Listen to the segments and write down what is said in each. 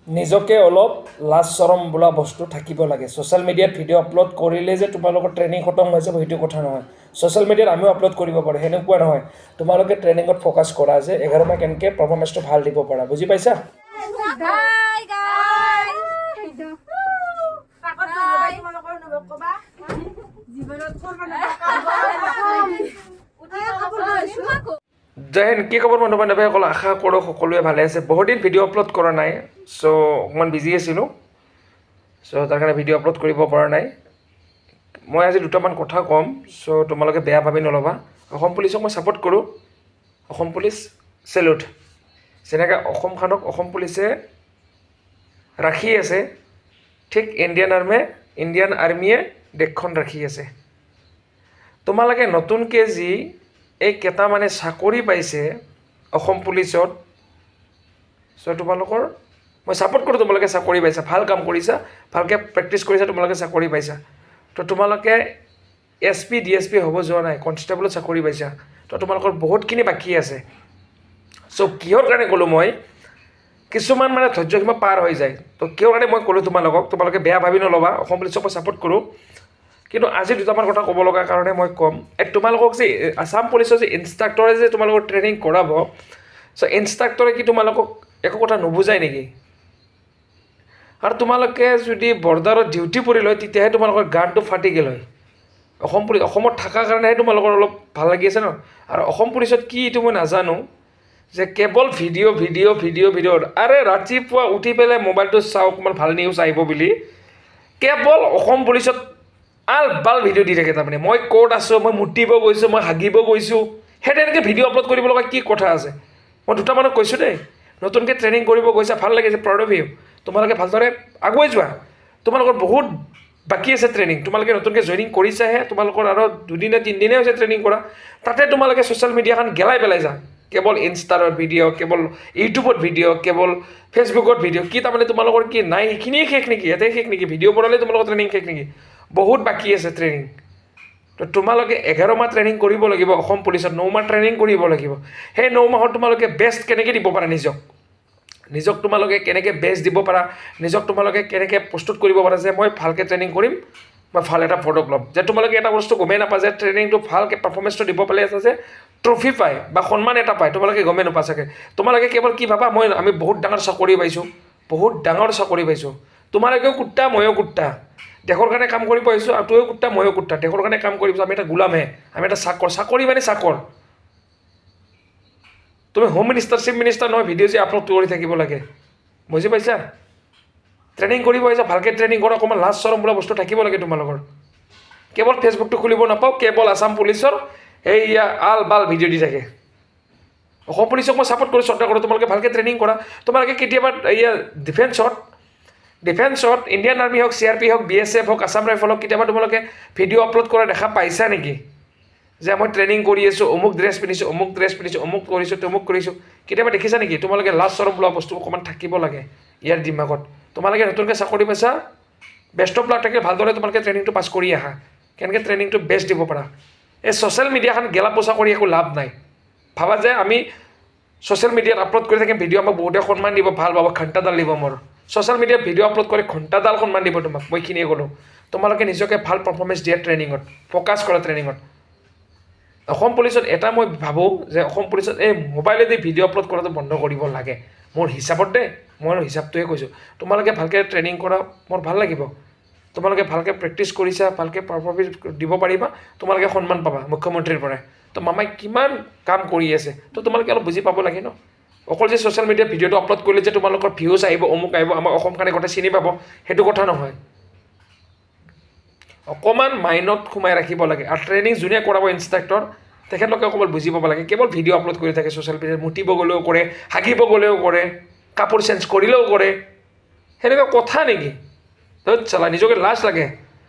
নিজকে অলপ লাজ চৰম বোলা বস্তু থাকিব লাগে ছ'চিয়েল মিডিয়াত ভিডিঅ' আপলোড কৰিলে যে তোমালোকৰ ট্ৰেইনিং খতম হৈ যাব সেইটো কথা নহয় ছ'চিয়েল মিডিয়াত আমিও আপলোড কৰিব পাৰোঁ সেনেকুৱা নহয় তোমালোকে ট্ৰেইনিঙত ফ'কাছ কৰা যে 11 মাহ কেনেকৈ পাৰফৰ্মেঞ্চটো ভাল দিব পাৰা বুজি পাইছা জয় হিন্দ কি খবৰ বন্ধু বান্ধৱীসকল আশা কৰোঁ সকলোৱে ভালে আছে বহুত দিন ভিডিঅ' আপলোড কৰা নাই চ' অকণমান বিজি আছিলোঁ চ' তাৰ কাৰণে ভিডিঅ' আপলোড কৰিব পৰা নাই মই আজি দুটামান কথা ক'ম চ' তোমালোকে বেয়া ভাবি নল'বা অসম পুলিচক মই ছাপোৰ্ট কৰোঁ অসম পুলিচ চেলুট যেনেকৈ অসমখনক অসম পুলিচে ৰাখি আছে ঠিক ইণ্ডিয়ান আৰ্মিয়ে দেশখন ৰাখি আছে তোমালোকে নতুনকৈ যি এই কেইটামানে চাকৰি পাইছে অসম পুলিচত চ' তোমালোকৰ মই ছাপোৰ্ট কৰোঁ তোমালোকে চাকৰি পাইছা ভাল কাম কৰিছা ভালকৈ প্ৰেক্টিছ কৰিছা তোমালোকে চাকৰি পাইছা তো তোমালোকে SP DSP হ'ব যোৱা নাই কনষ্টেবলত চাকৰি পাইছা তো তোমালোকৰ বহুতখিনি বাকী আছে চ' কিহৰ কাৰণে ক'লোঁ মই কিছুমান মানে ধৈৰ্য সীমা পাৰ হৈ যায় তো কিহৰ কাৰণে মই ক'লোঁ তোমালোকে বেয়া ভাবি নল'বা অসম পুলিচক মই ছাপোৰ্ট কৰোঁ কিন্তু আজি দুটামান কথা ক'ব লগা কাৰণে মই ক'ম তোমালোকক যে আছাম পুলিচৰ যে ইনষ্ট্ৰাক্টৰে যে তোমালোকৰ ট্ৰেইনিং কৰাব চ' ইনষ্ট্ৰাক্টৰে কি তোমালোকক একো কথা নুবুজায় নেকি আৰু তোমালোকে যদি বৰ্ডাৰত ডিউটি পৰি লয় তেতিয়াহে তোমালোকৰ গানটো ফাটি গ'ল হয় অসমত থকাৰ কাৰণেহে তোমালোকৰ অলপ ভাল লাগি আছে ন আৰু অসম পুলিচত কি এইটো মই নাজানো যে কেৱল ভিডিঅ' আৰে ৰাতিপুৱা উঠি পেলাই মোবাইলটো চাওঁ অকণমান ভাল নিউজ আহিব বুলি কেৱল অসম পুলিচত আল বাল ভিডিঅ' দি থাকে তাৰমানে মই ক'ত আছোঁ মই মুতিব গৈছোঁ মই হাগিব গৈছোঁ সেই তেনেকৈ ভিডিঅ' আপলোড কৰিব লগা কি কথা আছে মই দুটামানক কৈছোঁ দেই নতুনকৈ ট্ৰেইনিং কৰিব গৈছা ভাল লাগিছে প্ৰাউড অফ ইউ তোমালোকে ভালদৰে আগুৱাই যোৱা তোমালোকৰ বহুত বাকী আছে ট্ৰেইনিং তোমালোকে নতুনকৈ জইনিং কৰিছাহে তোমালোকৰ আৰু দুদিনে তিনিদিনে হৈছে ট্ৰেইনিং কৰা তাতে তোমালোকে ছ'চিয়েল মিডিয়াখন গেলাই পেলাইছা কেৱল ইনষ্টাৰত ভিডিঅ' কেৱল ইউটিউবত ভিডিঅ' কেৱল ফেচবুকত ভিডিঅ' কি তাৰমানে তোমালোকৰ কি নাই সেইখিনিয়ে শেষ নেকি ইয়াতে শেষ নেকি ভিডিঅ' বনালে তোমালোকৰ ট্ৰেইনিং শেষ নেকি বহুত বাকী আছে ট্ৰেইনিং তো তোমালোকে 11 মাহ ট্ৰেইনিং কৰিব লাগিব অসম পুলিচত 9 মাহ ট্ৰেইনিং কৰিব লাগিব সেই 9 মাহত তোমালোকে বেষ্ট কেনেকৈ দিব পাৰা নিজক তোমালোকে কেনেকৈ বেষ্ট দিব পাৰা নিজক তোমালোকে কেনেকৈ প্ৰস্তুত কৰিব পাৰা যে মই ভালকৈ ট্ৰেইনিং কৰিম মই ভাল এটা ফটোক ল'ম যে তোমালোকে এটা বস্তু গমেই নাপা যে ট্ৰেইনিংটো ভালকৈ পাৰফৰ্মেঞ্চটো দিব পালে আছে যে ট্ৰফি পায় বা সন্মান এটা পায় তোমালোকে গমেই নোপোৱা চাগে তোমালোকে কেৱল কি ভাবা আমি বহুত ডাঙৰ চাকৰি পাইছোঁ তোমালোকেও কুত্তা ময়ো কুত্তা দেশৰ কাৰণে কাম কৰিব আহিছোঁ আৰু তয়ো কুত্তা ময়ো কুত্তা দেশৰ কাৰণে কাম কৰিছোঁ আমি এটা গোলামহে আমি এটা চাকৰি মানে চাকৰ তুমি হোম মিনিষ্টাৰ চিফ মিনিষ্টাৰ নহয় ভিডিঅ' যে আপলোড কৰি থাকিব লাগে বুজি পাইছা ট্ৰেইনিং কৰিব আহিছা ভালকৈ ট্ৰেইনিং কৰা অকণমান লাজ চৰম বোলা বস্তু থাকিব লাগে তোমালোকৰ কেৱল ফেচবুকটো খুলিব নাপাওঁ কেৱল আছাম পুলিচৰ এইয়া আল বাল ভিডিঅ' দি থাকে অসম পুলিচক মই ছাপোৰ্ট কৰোঁ শ্ৰদ্ধা কৰোঁ তোমালোকে ভালকৈ ট্ৰেইনিং কৰা তোমালোকে কেতিয়াবা এইয়া ডিফেন্সত ইণ্ডিয়ান আৰ্মি হওক CRP হওক BSF হওক আছাম ৰাইফল হওক কেতিয়াবা তোমালোকে ভিডিঅ' আপলোড কৰা দেখা পাইছা নেকি যে মই ট্ৰেইনিং কৰি আছোঁ অমুক ড্ৰেছ পিন্ধিছোঁ অমুক কৰিছোঁ তমুক কৰিছোঁ কেতিয়াবা দেখিছা নেকি তোমালোকে লাজ চৰম বোলা বস্তু অকণমান থাকিব লাগে ইয়াৰ দিমাগত তোমালোকে নতুনকৈ চাকৰি পাইছা বেষ্ট অফ লাক থাকিলে ভালদৰে তোমালোকে ট্ৰেইনিংটো পাছ কৰি আহা কেনেকৈ ট্ৰেইনিংটো বেষ্ট দিব পাৰা এই ছ'চিয়েল মিডিয়াখন গেলা পোচা কৰি একো লাভ নাই ভাবা যে আমি ছ'চিয়েল মিডিয়াত আপলোড কৰি থাকিম ভিডিঅ' আমাক বহুতে সন্মান দিব ভাল পাব ঘণ্টাডাল দিব মোৰ ছ'চিয়েল মিডিয়াত ভিডিঅ' আপলোড কৰি ঘণ্টাডাল সন্মান দিব তোমাক মই এইখিনিয়ে ক'লোঁ তোমালোকে নিজকে ভাল পাৰফৰ্মেঞ্চ দিয়া ট্ৰেইনিঙত ফ'কাছ কৰা ট্ৰেইনিঙত অসম পুলিচত এটা মই ভাবোঁ যে অসম পুলিচত এই মোবাইলেদি ভিডিঅ' আপলোড কৰাটো বন্ধ কৰিব লাগে মোৰ হিচাপত দেই মই হিচাপটোৱে কৈছোঁ তোমালোকে ভালকৈ ট্ৰেইনিং কৰা মোৰ ভাল লাগিব তোমালোকে ভালকৈ প্ৰেক্টিছ কৰিছা ভালকৈ পাৰফৰ্মেঞ্চ দিব পাৰিবা তোমালোকে সন্মান পাবা মুখ্যমন্ত্ৰীৰ পৰাই তো মামাই কিমান কাম কৰি আছে তো তোমালোকে অলপ বুজি পাব লাগে ন অকল যে ছ'চিয়েল মিডিয়াত ভিডিঅ'টো আপলোড কৰিলে যে তোমালোকৰ ভিউজ আহিব অমুক আহিব আমাৰ অসমখনে গোটেই চিনি পাব সেইটো কথা নহয় অকণমান মাইণ্ডত সোমাই ৰাখিব লাগে আৰু ট্ৰেইনিং যোনে কৰাব ইনষ্ট্ৰাক্টৰ তেখেতলোকে অকণমান বুজি পাব লাগে কেৱল ভিডিঅ' আপলোড কৰি থাকে ছ'চিয়েল মিডিয়াত মুতিব গ'লেও কৰে হাগিব গ'লেও কৰে কাপোৰ চেঞ্জ কৰিলেও কৰে সেনেকুৱা কথা নেকি চালা নিজকে লাজ লাগে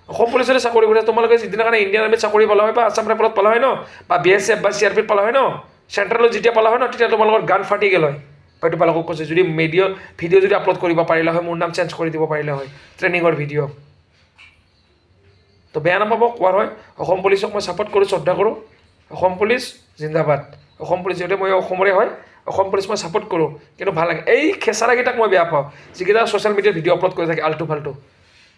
অসম পুলিচতে চাকৰি কৰিছে তোমালোকে যিদিনা কাৰণে ইণ্ডিয়ান আৰ্মিত চাকৰি পালা হয় বা আছাম ৰাইফলত পালা হয় ন বা BSF বা CRPত পালা হয় ন চেণ্ট্ৰেলত যেতিয়া পালা হয় ন তেতিয়া তোমালোকৰ গান ফাটি গ'ল হয় বা তোমালোকক কৈছে যদি ভিডিঅ' যদি আপলোড কৰিব পাৰিলা হয় মোৰ নাম চেঞ্জ কৰি দিব পাৰিলা হয় ট্ৰেইনিঙৰ ভিডিঅ' তো বেয়া নাপাব কোৱাৰ হয় অসম পুলিচক মই ছাপোৰ্ট কৰোঁ শ্ৰদ্ধা কৰোঁ অসম পুলিচ জিন্দাবাদ অসম পুলিচ যিহেতু মই অসমৰে হয় অসম পুলিচ মই ছাপোৰ্ট কৰোঁ কিন্তু ভাল লাগে এই খেচাৰাকেইটাক মই বেয়া পাওঁ যিকেইটা ছ'চিয়েল মিডিয়াত ভিডিঅ' আপলোড কৰি থাকে আল্টু ফাল্টু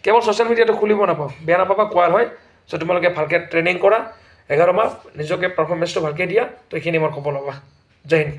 কেৱল ছ'চিয়েল মিডিয়াটো খুলিব নাপাওঁ বেয়া নাপাবা কোৱাৰ হয় চ' তোমালোকে ভালকৈ ট্ৰেইনিং কৰা 11 মাহ নিজকে পাৰফৰ্মেঞ্চটো ভালকৈ দিয়া তো এইখিনি মই ক'ব লগা জয় হিন্দ